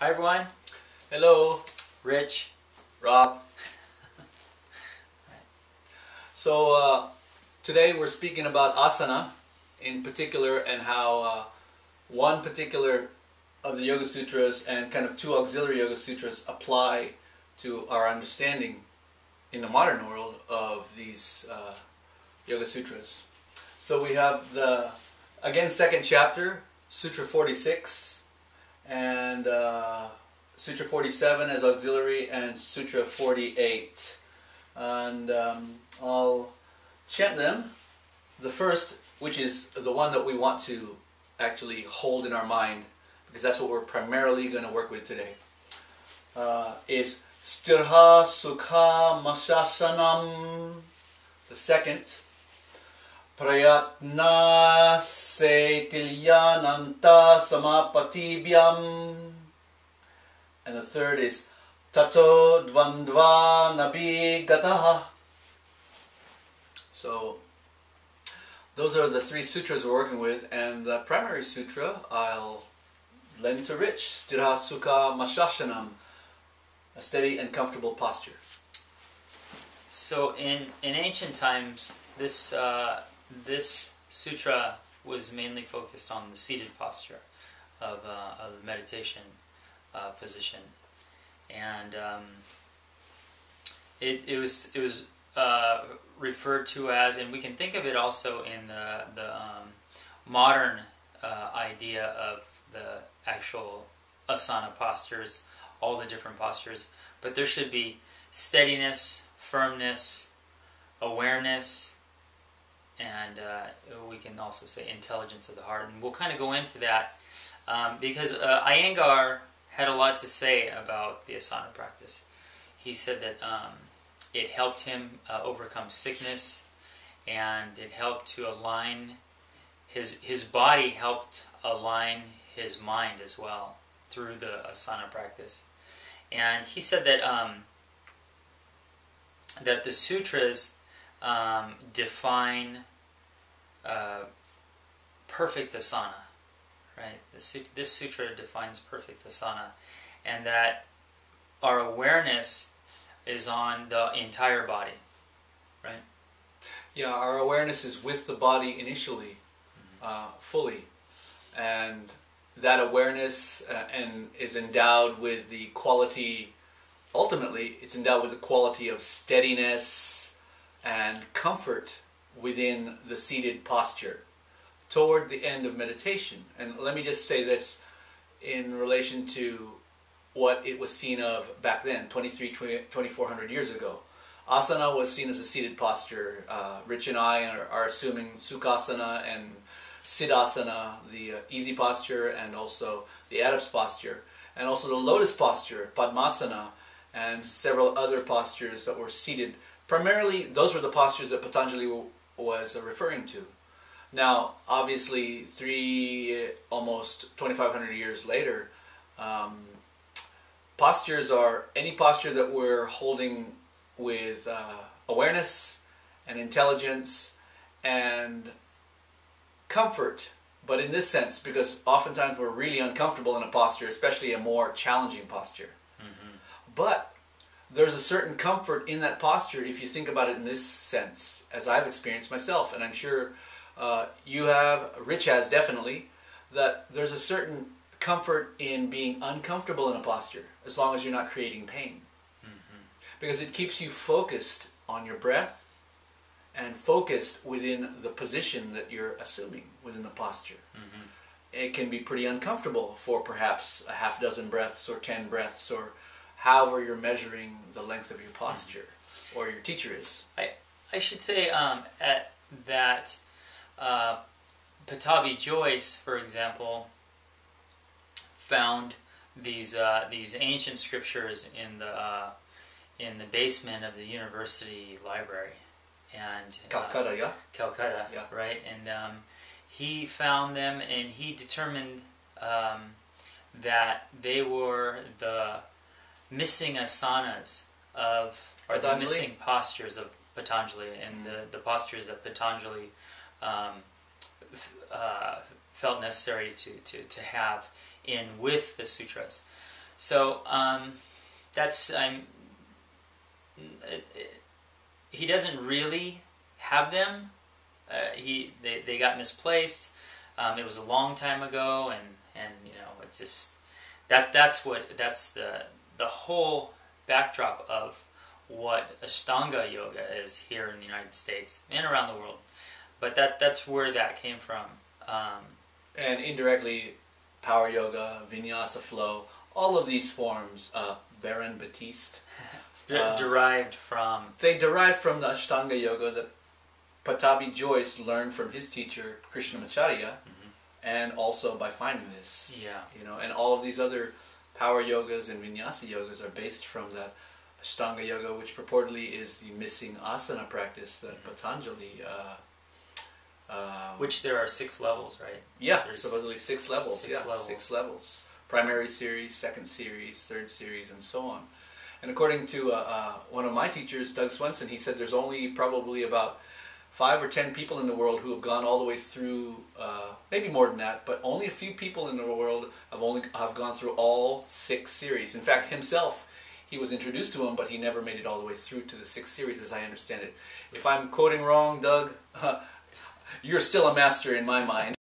Hi everyone, Hello, Rich. Rob. So today we're speaking about asana in particular and how one particular of the Yoga Sutras and kind of two auxiliary Yoga Sutras apply to our understanding in the modern world of these Yoga Sutras. So we have the, again, second chapter, Sutra 46, and Sutra 47 as auxiliary, and Sutra 48. And I'll chant them. The first, which is the one that we want to actually hold in our mind, because that's what we're primarily going to work with today, is Stirha Sukha Mashasanam. The second, Prayatna Se Tilyananta Samapatibhyam. And the third is Tato Dvandva Nabi Gataha. So those are the three sutras we're working with, and the primary sutra I'll lend to Rich, Sthira Sukha Mashashanam, a steady and comfortable posture. So in ancient times, this sutra was mainly focused on the seated posture of the meditation position, and it was referred to as, and we can think of it also in the modern idea of the actual asana postures, all the different postures, but there should be steadiness, firmness, awareness, and we can also say intelligence of the heart, and we'll kind of go into that because Iyengar had a lot to say about the asana practice. He said that it helped him overcome sickness, and it helped to align his body, helped align his mind as well through the asana practice. And he said that that the sutras define perfect asana. Right? This sutra defines perfect asana, and that our awareness is on the entire body, right? Yeah, our awareness is with the body initially, fully, and that awareness and is endowed with the quality, ultimately it's endowed with the quality of steadiness and comfort within the seated posture toward the end of meditation. And let me just say this in relation to what it was seen of back then, 2,400 years ago. Asana was seen as a seated posture. Rich and I are assuming Sukhasana and Siddhasana, the easy posture, and also the Adept's posture, and also the lotus posture, Padmasana, and several other postures that were seated. Primarily, those were the postures that Patanjali was referring to. Now, obviously, almost 2,500 years later, postures are any posture that we're holding with awareness and intelligence and comfort, but in this sense, because oftentimes we're really uncomfortable in a posture, especially a more challenging posture. Mm-hmm. But there's a certain comfort in that posture if you think about it in this sense, as I've experienced myself, and I'm sure you have, Rich has definitely, that there's a certain comfort in being uncomfortable in a posture as long as you're not creating pain. Mm-hmm. Because it keeps you focused on your breath and focused within the position that you're assuming within the posture. Mm-hmm. It can be pretty uncomfortable for perhaps a half dozen breaths or 10 breaths or however you're measuring the length of your posture, mm-hmm. or your teacher is. I should say that Patabi Joyce, for example, found these ancient scriptures in the basement of the university library, and Calcutta, yeah. Calcutta, yeah. Right, and he found them, and he determined that they were the missing asanas or the missing postures of Patanjali, and the postures that Patanjali felt necessary to have in with the sutras. So that's he doesn't really have them. They got misplaced. It was a long time ago, and it's just that's the whole backdrop of what Ashtanga yoga is here in the United States and around the world. But that's where that came from. And indirectly, power yoga, vinyasa flow, all of these forms, Baron Batiste, derived from... They derived from the Ashtanga yoga that Patabi Joyce learned from his teacher, Krishnamacharya, and also by finding this. Yeah. And all of these other power yogas and vinyasa yogas are based from that Ashtanga yoga, which purportedly is the missing asana practice that Patanjali... which there are 6 levels, right? Yeah, there's supposedly 6 levels. 6 levels. Primary series, second series, third series, and so on. And according to one of my teachers, Doug Swenson, he said there's only probably about 5 or 10 people in the world who have gone all the way through, maybe more than that, but only a few people in the world have gone through all 6 series. In fact, himself, he was introduced to them, but he never made it all the way through to the 6 series, as I understand it. If I'm quoting wrong, Doug, you're still a master in my mind.